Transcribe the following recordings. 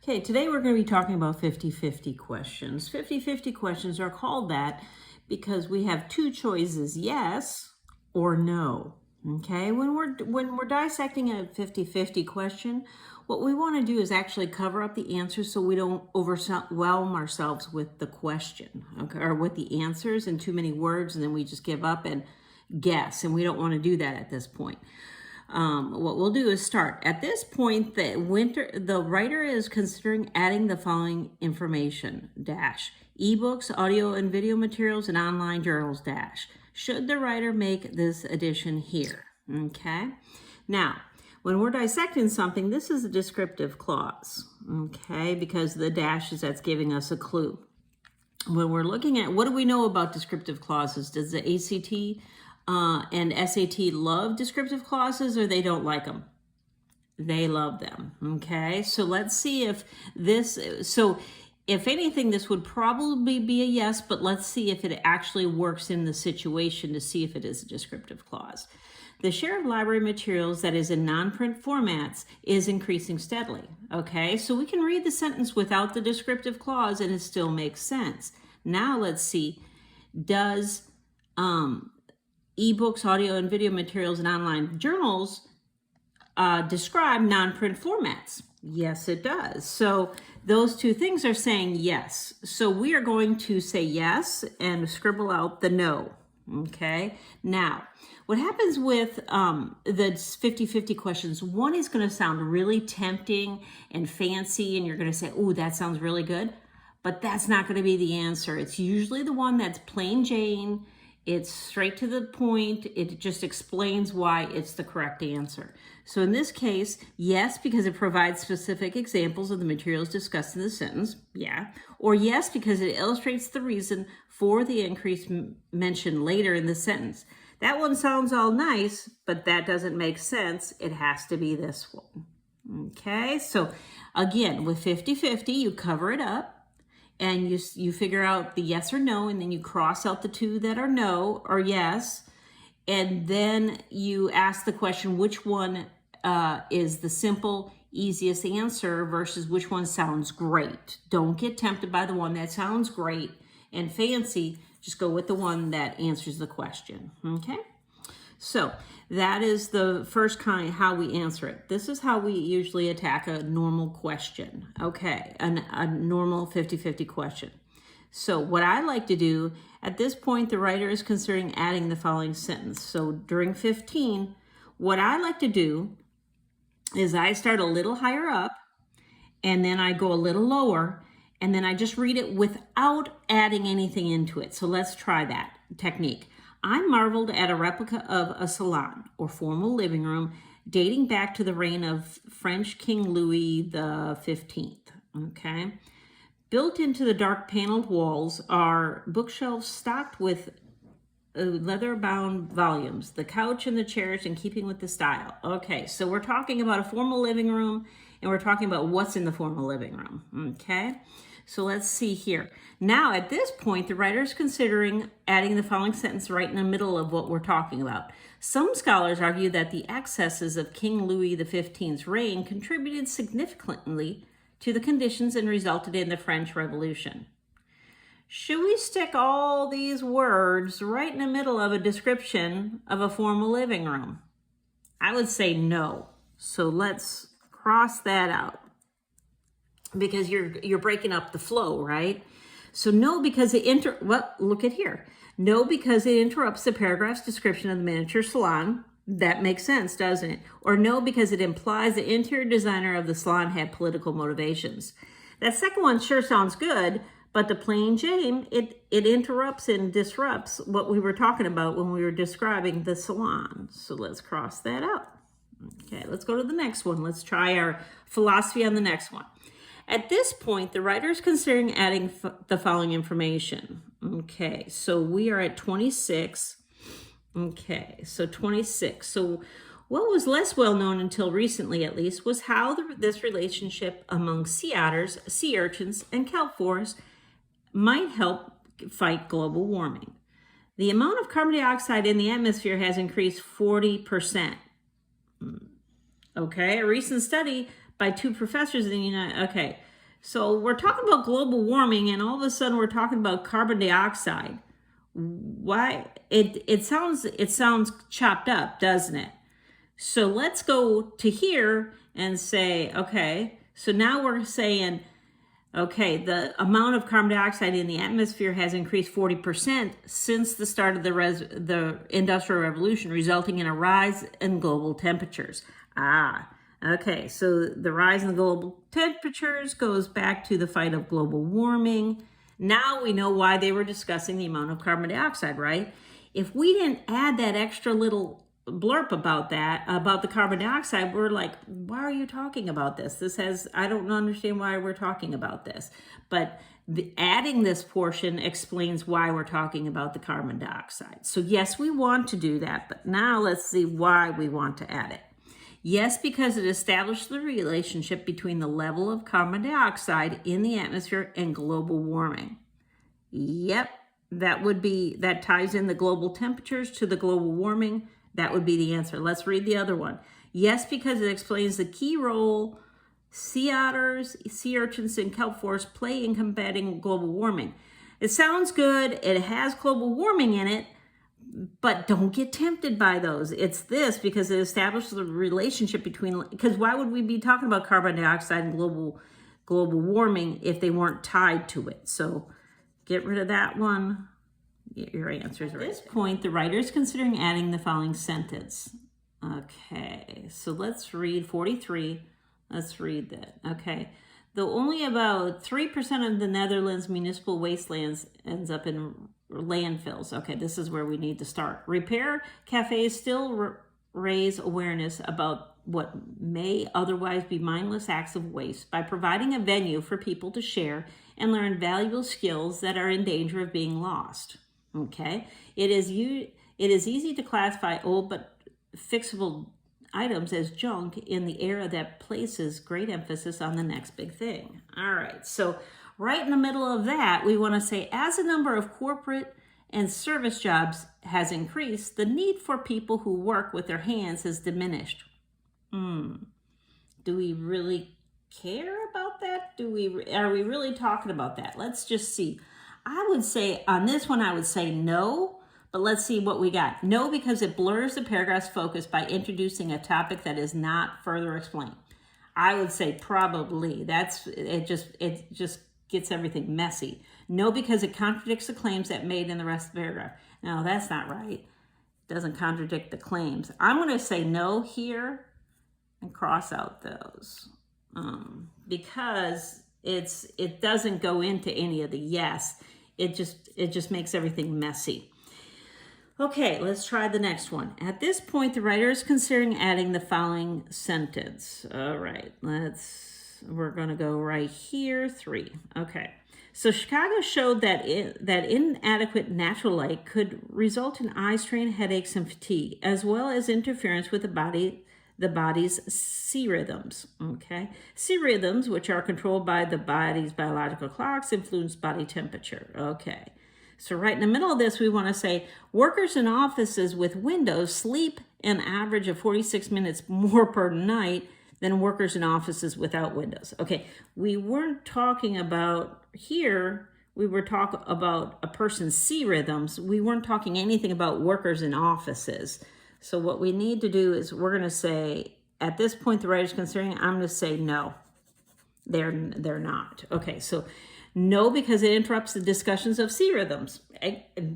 Okay, today we're going to be talking about 50-50 questions. 50-50 questions are called that because we have two choices, yes or no. Okay, when we're dissecting a 50-50 question, what we want to do is actually cover up the answers so we don't overwhelm ourselves with the question, okay, or with the answers and too many words, and then we just give up and guess, and we don't want to do that at this point. What we'll do is start. At this point, the writer is considering adding the following information, dash, ebooks, audio and video materials, and online journals, dash. Should the writer make this addition here? Okay. Now, when we're dissecting something, this is a descriptive clause, okay, because the dash is that's giving us a clue. When we're looking at what do we know about descriptive clauses, does the ACT and SAT love descriptive clauses or they don't like them? They love them, okay? So let's see if if anything, this would probably be a yes, but let's see if it actually works in the situation to see if it is a descriptive clause. The share of library materials that is in non-print formats is increasing steadily, okay? So we can read the sentence without the descriptive clause and it still makes sense. Now let's see, does ebooks, audio and video materials, and online journals describe non-print formats? Yes, it does. So those two things are saying yes. So we are going to say yes and scribble out the no. Okay. Now, what happens with the 50-50 questions, one is going to sound really tempting and fancy, and you're going to say, oh, that sounds really good. But that's not going to be the answer. It's usually the one that's plain Jane. It's straight to the point. It just explains why it's the correct answer. So in this case, yes, because it provides specific examples of the materials discussed in the sentence. Yeah. Or yes, because it illustrates the reason for the increase mentioned later in the sentence. That one sounds all nice, but that doesn't make sense. It has to be this one. Okay. So again, with 50-50, you cover it up. And you figure out the yes or no, and then you cross out the two that are no or yes. And then you ask the question, which one is the simple, easiest answer versus which one sounds great. Don't get tempted by the one that sounds great and fancy. Just go with the one that answers the question, okay? So that is the first kind, how we answer it. This is how we usually attack a normal question, okay? A normal 50-50 question. So what I like to do, at this point, the writer is considering adding the following sentence. So during 15, what I like to do is I start a little higher up, and then I go a little lower, and then I just read it without adding anything into it. So let's try that technique. I marveled at a replica of a salon or formal living room dating back to the reign of French King Louis the 15th, okay? Built into the dark paneled walls are bookshelves stocked with leather-bound volumes, the couch and the chairs in keeping with the style. Okay, so we're talking about a formal living room, and we're talking about what's in the formal living room, okay? So let's see here. Now, at this point, the writer is considering adding the following sentence right in the middle of what we're talking about. Some scholars argue that the excesses of King Louis XV's reign contributed significantly to the conditions and resulted in the French Revolution. Should we stick all these words right in the middle of a description of a formal living room? I would say no. So let's cross that out, because you're breaking up the flow, right? So no, because it look at here. No, because it interrupts the paragraph's description of the miniature salon. That makes sense, doesn't it? Or no, because it implies the interior designer of the salon had political motivations. That second one sure sounds good, but the plain Jane, it interrupts and disrupts what we were talking about when we were describing the salon. So let's cross that out. Okay, let's go to the next one. Let's try our philosophy on the next one. At this point, the writer is considering adding the following information. Okay, so we are at 26. Okay, so 26. So what was less well known until recently, at least, was how this relationship among sea otters, sea urchins, and kelp forests might help fight global warming. The amount of carbon dioxide in the atmosphere has increased 40%. Okay, a recent study by two professors in the United, So we're talking about global warming, and all of a sudden we're talking about carbon dioxide. Why? It sounds chopped up, doesn't it? So let's go to here and say, okay, so now we're saying, okay, the amount of carbon dioxide in the atmosphere has increased 40% since the start of the Industrial Revolution, resulting in a rise in global temperatures. Okay, so the rise in global temperatures goes back to the fight of global warming. Now we know why they were discussing the amount of carbon dioxide, right? If we didn't add that extra little blurb about that, about the carbon dioxide, we're like, why are you talking about this? I don't understand why we're talking about this. But adding this portion explains why we're talking about the carbon dioxide. So yes, we want to do that, but now let's see why we want to add it. Yes, because it established the relationship between the level of carbon dioxide in the atmosphere and global warming. Yep, that ties in the global temperatures to the global warming. That would be the answer. Let's read the other one. Yes, because it explains the key role sea otters, sea urchins, and kelp forests play in combating global warming. It sounds good. It has global warming in it, but don't get tempted by those. It's this because it establishes the relationship between, because why would we be talking about carbon dioxide and global warming if they weren't tied to it? So get rid of that one. Your answer is right. At this point, the writer is considering adding the following sentence. Okay, so let's read 43. Let's read that. Okay. Though only about 3% of the Netherlands municipal wastelands ends up in landfills. Okay, this is where we need to start. Repair cafes still raise awareness about what may otherwise be mindless acts of waste by providing a venue for people to share and learn valuable skills that are in danger of being lost. Okay, it is easy to classify old but fixable items as junk in the era that places great emphasis on the next big thing. All right, so right in the middle of that, we want to say, as the number of corporate and service jobs has increased, the need for people who work with their hands has diminished. Do we really care about that? Are we really talking about that? Let's just see. I would say on this one, I would say no. But let's see what we got. No, because it blurs the paragraph's focus by introducing a topic that is not further explained. I would say probably. It just gets everything messy. No, because it contradicts the claims that made in the rest of the paragraph. No, that's not right. It doesn't contradict the claims. I'm going to say no here and cross out those because it doesn't go into any of the yes. It just makes everything messy. Okay, let's try the next one. At this point, the writer is considering adding the following sentence. All right, we're going to go right here, 3. Okay, so Chicago showed that inadequate natural light could result in eye strain, headaches, and fatigue, as well as interference with the body's sea rhythms. Okay, sea rhythms, which are controlled by the body's biological clocks, influence body temperature. Okay. So right in the middle of this, we want to say workers in offices with windows sleep an average of 46 minutes more per night than workers in offices without windows. Okay, we weren't talking about here, we were talking about a person's sea rhythms. We weren't talking anything about workers in offices. So what we need to do is we're going to say, at this point, the writer's considering, I'm going to say no, they're not. Okay, so no, because it interrupts the discussions of sea rhythms.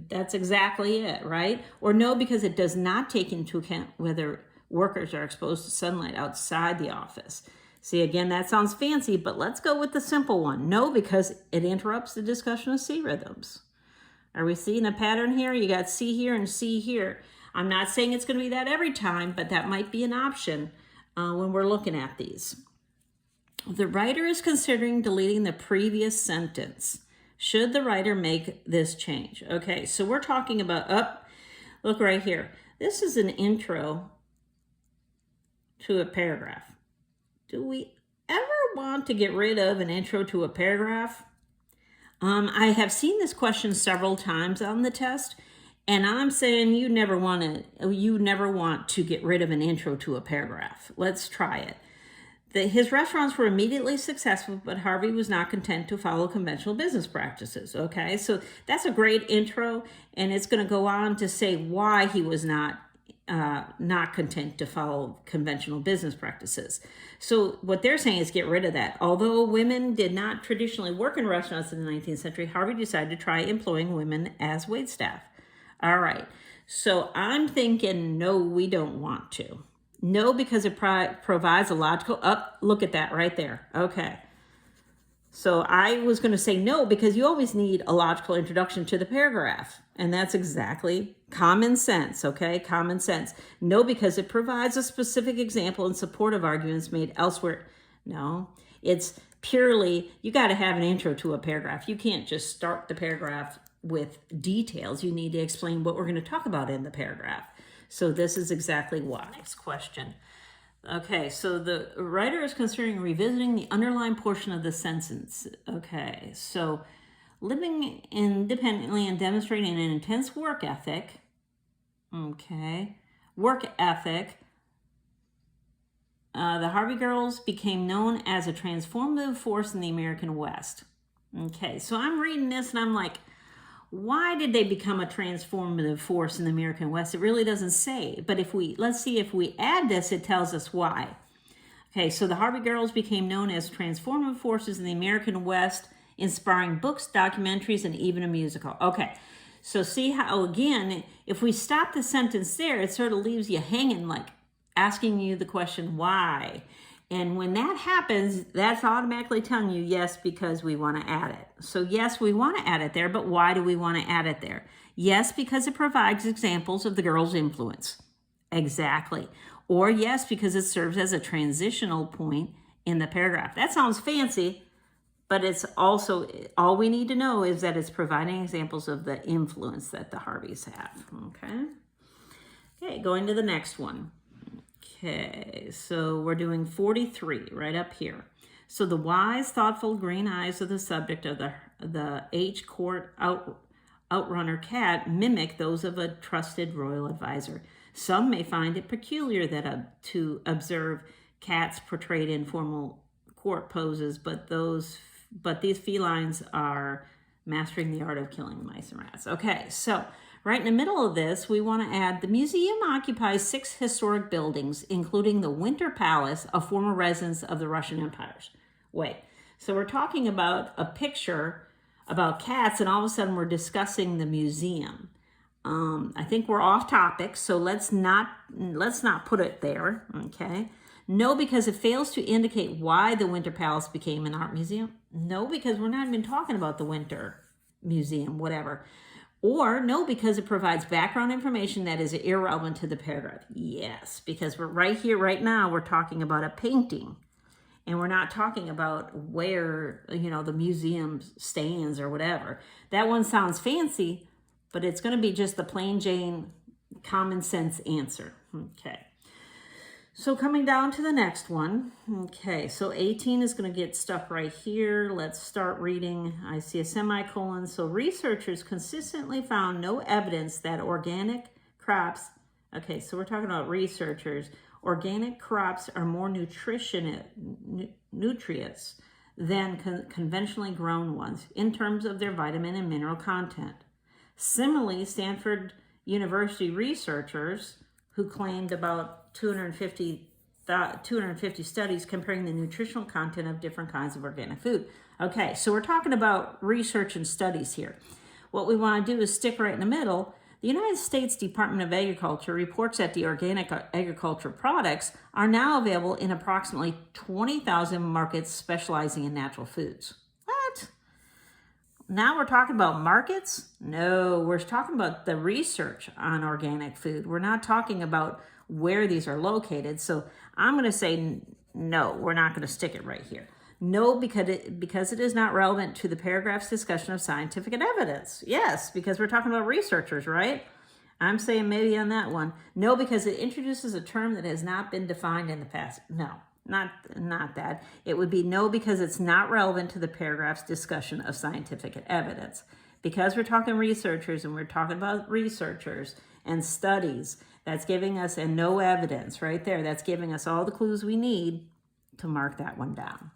That's exactly it, right? Or no, because it does not take into account whether workers are exposed to sunlight outside the office. See, again, that sounds fancy, but let's go with the simple one. No, because it interrupts the discussion of sea rhythms. Are we seeing a pattern here? You got C here and C here. I'm not saying it's going to be that every time, but that might be an option when we're looking at these. The writer is considering deleting the previous sentence. Should the writer make this change? Okay, so we're talking about, look right here. This is an intro to a paragraph. Do we ever want to get rid of an intro to a paragraph? I have seen this question several times on the test, and I'm saying you never want to get rid of an intro to a paragraph. Let's try it. His restaurants were immediately successful, but Harvey was not content to follow conventional business practices. Okay, so that's a great intro, and it's going to go on to say why he was not content to follow conventional business practices. So what they're saying is get rid of that. Although women did not traditionally work in restaurants in the 19th century, Harvey decided to try employing women as waitstaff. All right, so I'm thinking, no, we don't want to. No, because it provides a logical, look at that right there. Okay. So I was going to say no, because you always need a logical introduction to the paragraph. And that's exactly common sense, okay? Common sense. No, because it provides a specific example in support of arguments made elsewhere. No, it's purely, you got to have an intro to a paragraph. You can't just start the paragraph with details. You need to explain what we're going to talk about in the paragraph. So this is exactly why. Next question. Okay, so the writer is considering revisiting the underlying portion of the sentence. Okay, so living independently and demonstrating an intense work ethic. Okay, work ethic. The Harvey girls became known as a transformative force in the American West. Okay, so I'm reading this and I'm like, why did they become a transformative force in the American West? It really doesn't say. But let's see if we add this, it tells us why. Okay, so the Harvey girls became known as transformative forces in the American West, inspiring books, documentaries, and even a musical. Okay, so see how, again, if we stop the sentence there, it sort of leaves you hanging, like asking you the question, why? And when that happens, that's automatically telling you yes, because we want to add it. So yes, we want to add it there, but why do we want to add it there? Yes, because it provides examples of the girl's influence. Exactly. Or yes, because it serves as a transitional point in the paragraph. That sounds fancy, but it's also, all we need to know is that it's providing examples of the influence that the Harveys have. Okay, going to the next one. Okay, so we're doing 43 right up here. So the wise, thoughtful green eyes of the subject of the H-Court outrunner cat mimic those of a trusted royal advisor. Some may find it peculiar that to observe cats portrayed in formal court poses, but these felines are mastering the art of killing mice and rats. Okay, so right in the middle of this, we want to add the museum occupies 6 historic buildings, including the Winter Palace, a former residence of the Russian empires. Wait, so we're talking about a picture about cats, and all of a sudden we're discussing the museum. I think we're off topic, so let's not put it there. Okay. No, because it fails to indicate why the Winter Palace became an art museum. No, because we're not even talking about the Winter Museum, whatever. Or no, because it provides background information that is irrelevant to the paragraph. Yes, because we're right here, right now, we're talking about a painting. And we're not talking about where, the museum stands or whatever. That one sounds fancy, but it's going to be just the plain Jane common sense answer. Okay. So coming down to the next one. Okay, so 18 is going to get stuck right here. Let's start reading. I see a semicolon. So researchers consistently found no evidence that organic crops, okay, so we're talking about researchers, organic crops are more nutritious than conventionally grown ones in terms of their vitamin and mineral content. Similarly, Stanford University researchers who claimed about 250 studies comparing the nutritional content of different kinds of organic food. Okay, so we're talking about research and studies here. What we want to do is stick right in the middle. The United States Department of Agriculture reports that the organic agriculture products are now available in approximately 20,000 markets specializing in natural foods. What? Now we're talking about markets? No, we're talking about the research on organic food. We're not talking about where these are located. So I'm going to say no, we're not going to stick it right here. No, because it is not relevant to the paragraph's discussion of scientific evidence. Yes, because we're talking about researchers, right? I'm saying maybe on that one. No, because it introduces a term that has not been defined in the past. No, not that. It would be no, because it's not relevant to the paragraph's discussion of scientific evidence. Because we're talking researchers and we're talking about researchers and studies, that's giving us, and no evidence right there, that's giving us all the clues we need. to mark that one down.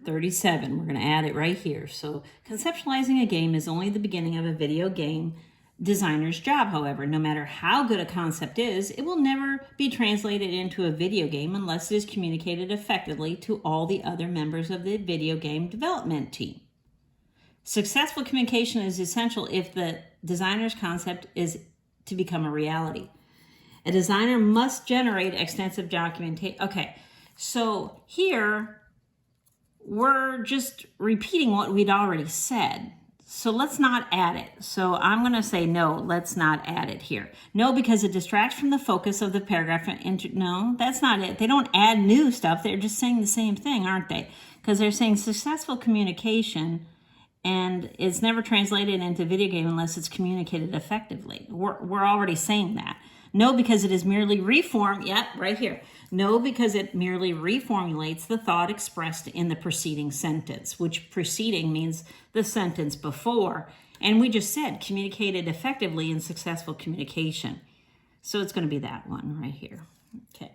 37, we're going to add it right here. So conceptualizing a game is only the beginning of a video game designer's job. However, no matter how good a concept is, it will never be translated into a video game unless it is communicated effectively to all the other members of the video game development team. Successful communication is essential if the designer's concept is to become a reality. A designer must generate extensive documentation. Okay, so here we're just repeating what we'd already said. So let's not add it. So I'm going to say no, let's not add it here. No, because it distracts from the focus of the paragraph. No, that's not it. They don't add new stuff. They're just saying the same thing, aren't they? Because they're saying successful communication, and it's never translated into video game unless it's communicated effectively. We're already saying that. No, because it is merely right here. No, because it merely reformulates the thought expressed in the preceding sentence, which preceding means the sentence before. And we just said communicated effectively in successful communication. So it's going to be that one right here. Okay.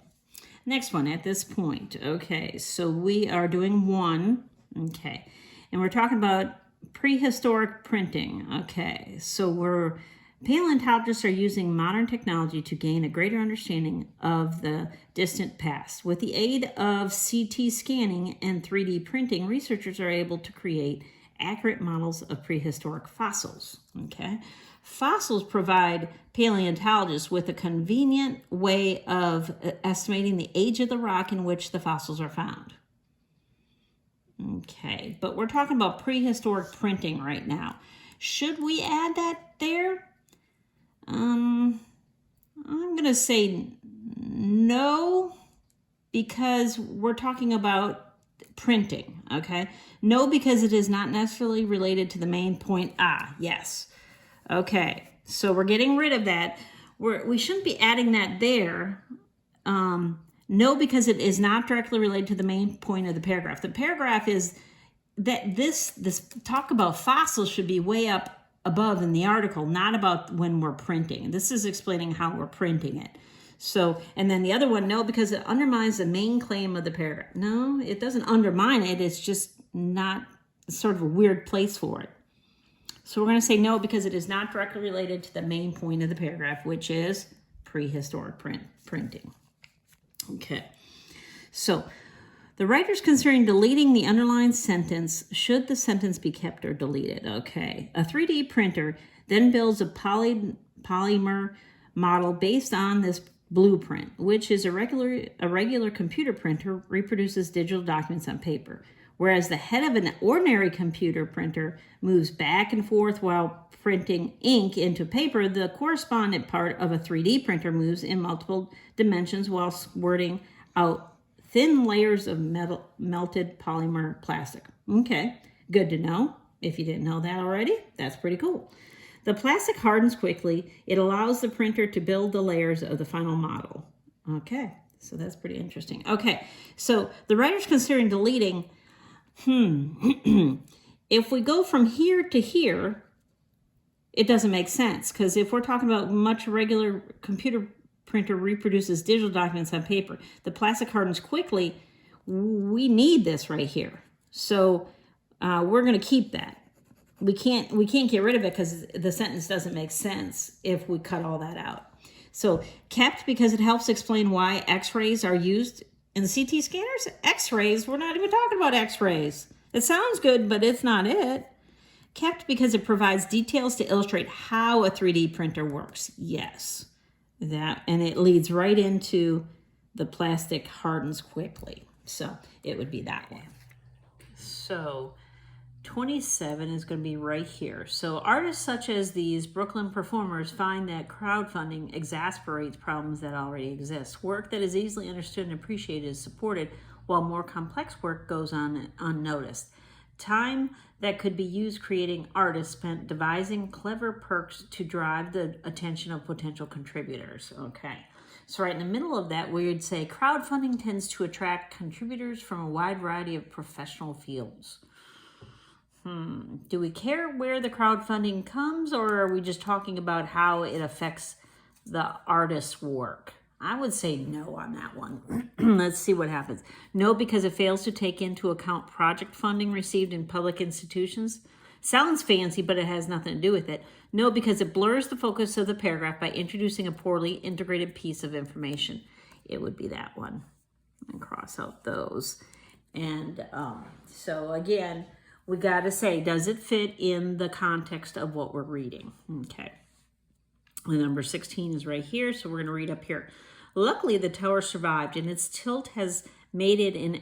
Next one at this point. Okay, so we are doing 1. Okay. And we're talking about prehistoric printing. Okay, so paleontologists are using modern technology to gain a greater understanding of the distant past. With the aid of CT scanning and 3D printing, researchers are able to create accurate models of prehistoric fossils. Okay, fossils provide paleontologists with a convenient way of estimating the age of the rock in which the fossils are found. Okay, but we're talking about prehistoric printing right now. Should we add that there? I'm going to say no, because we're talking about printing, okay? No, because it is not necessarily related to the main point. Yes. Okay, so we're getting rid of that. We shouldn't be adding that there. No, because it is not directly related to the main point of the paragraph. The paragraph is that this talk about fossils should be way up above in the article, not about when we're printing. This is explaining how we're printing it. So, and then the other one, no, because it undermines the main claim of the paragraph. No, it doesn't undermine it. It's just not sort of a weird place for it. So we're going to say no, because it is not directly related to the main point of the paragraph, which is prehistoric printing. Okay, so the writer's considering deleting the underlined sentence should the sentence be kept or deleted. Okay, a 3D printer then builds a polymer model based on this blueprint, which is a regular computer printer reproduces digital documents on paper, whereas the head of an ordinary computer printer moves back and forth while printing ink into paper. The correspondent part of a 3D printer moves in multiple dimensions while squirting out thin layers of melted polymer plastic. Okay, good to know. If you didn't know that already, that's pretty cool. The plastic hardens quickly. It allows the printer to build the layers of the final model. Okay, so that's pretty interesting. Okay, so the writer's considering deleting. If we go from here to here, it doesn't make sense, because if we're talking about much regular computer printer reproduces digital documents on paper, the plastic hardens quickly, we need this right here. So we're going to keep that. We can't get rid of it because the sentence doesn't make sense if we cut all that out. So kept because it helps explain why x-rays are used in the CT scanners. X-rays, we're not even talking about x-rays. It sounds good, but it's not it. Kept because it provides details to illustrate how a 3D printer works. Yes, that, and it leads right into the plastic hardens quickly. So it would be that one. So 27 is going to be right here. So artists such as these Brooklyn performers find that crowdfunding exasperates problems that already exist. Work that is easily understood and appreciated is supported, while more complex work goes on unnoticed. Time that could be used creating art is spent devising clever perks to drive the attention of potential contributors. Okay, so right in the middle of that, we would say crowdfunding tends to attract contributors from a wide variety of professional fields. Do we care where the crowdfunding comes, or are we just talking about how it affects the artist's work? I would say no on that one. Let's see what happens. No, because it fails to take into account project funding received in public institutions. Sounds fancy, but it has nothing to do with it. No, because it blurs the focus of the paragraph by introducing a poorly integrated piece of information. It would be that one. And cross out those. And so again, we got to say, does it fit in the context of what we're reading? Okay. The number 16 is right here, so we're going to read up here. Luckily, the tower survived, and its tilt has made it an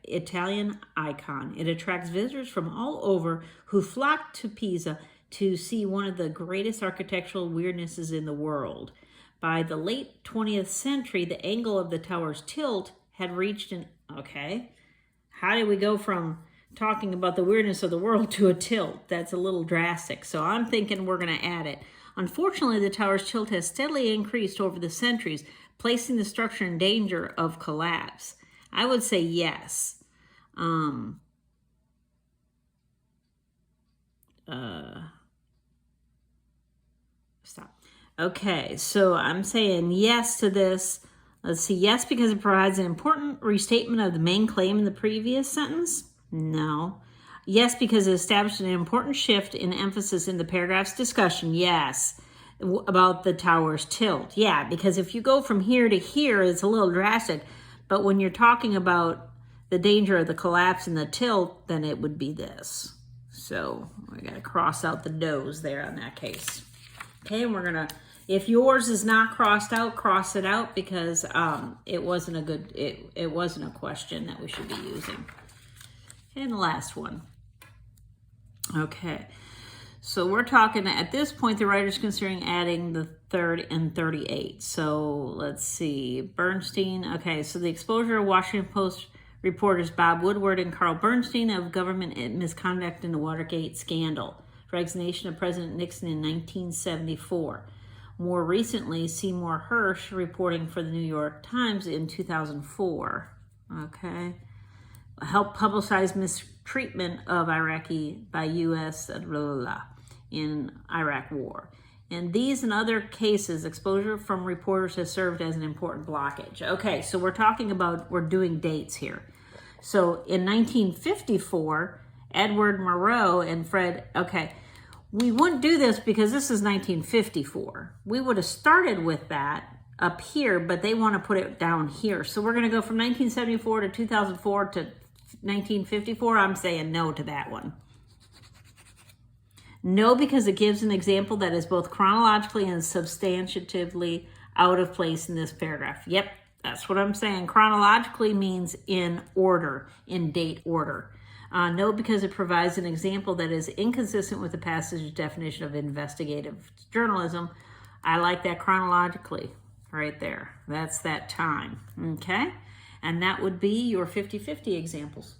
Italian icon. It attracts visitors from all over who flock to Pisa to see one of the greatest architectural weirdnesses in the world. By the late 20th century, the angle of the tower's tilt had reached an... Okay, how did we go from talking about the weirdness of the world to a tilt? That's a little drastic, so I'm thinking we're going to add it. Unfortunately, the tower's tilt has steadily increased over the centuries, placing the structure in danger of collapse. I would say yes. Stop. Okay, so I'm saying yes to this. Let's see, yes, because it provides an important restatement of the main claim in the previous sentence. No. Yes, because it established an important shift in emphasis in the paragraph's discussion. Yes. About the tower's tilt. Yeah, because if you go from here to here, it's a little drastic. But when you're talking about the danger of the collapse and the tilt, then it would be this. So we got to cross out the no's there on that case. Okay, and we're going to, if yours is not crossed out, cross it out because it wasn't a good, it wasn't a question that we should be using. And the last one. Okay. So we're talking, at this point, the writer's considering adding the third and 38. So let's see, Bernstein. Okay, so the exposure of Washington Post reporters Bob Woodward and Carl Bernstein of government misconduct in the Watergate scandal. Resignation of President Nixon in 1974. More recently, Seymour Hersh reporting for the New York Times in 2004. Okay. Helped publicize mistreatment of Iraqi by U.S. in Iraq War. In these and other cases, exposure from reporters has served as an important blockage. Okay, so we're talking about, we're doing dates here. So in 1954, Edward Murrow and Fred, okay, we wouldn't do this because this is 1954. We would have started with that up here, but they want to put it down here. So we're going to go from 1974 to 2004 to 1954. I'm saying no to that one. No, because it gives an example that is both chronologically and substantively out of place in this paragraph. Yep, that's what I'm saying. Chronologically means in order, in date order. No, because it provides an example that is inconsistent with the passage's definition of investigative journalism. I like that chronologically right there. That's that time. Okay? And that would be your 50-50 examples.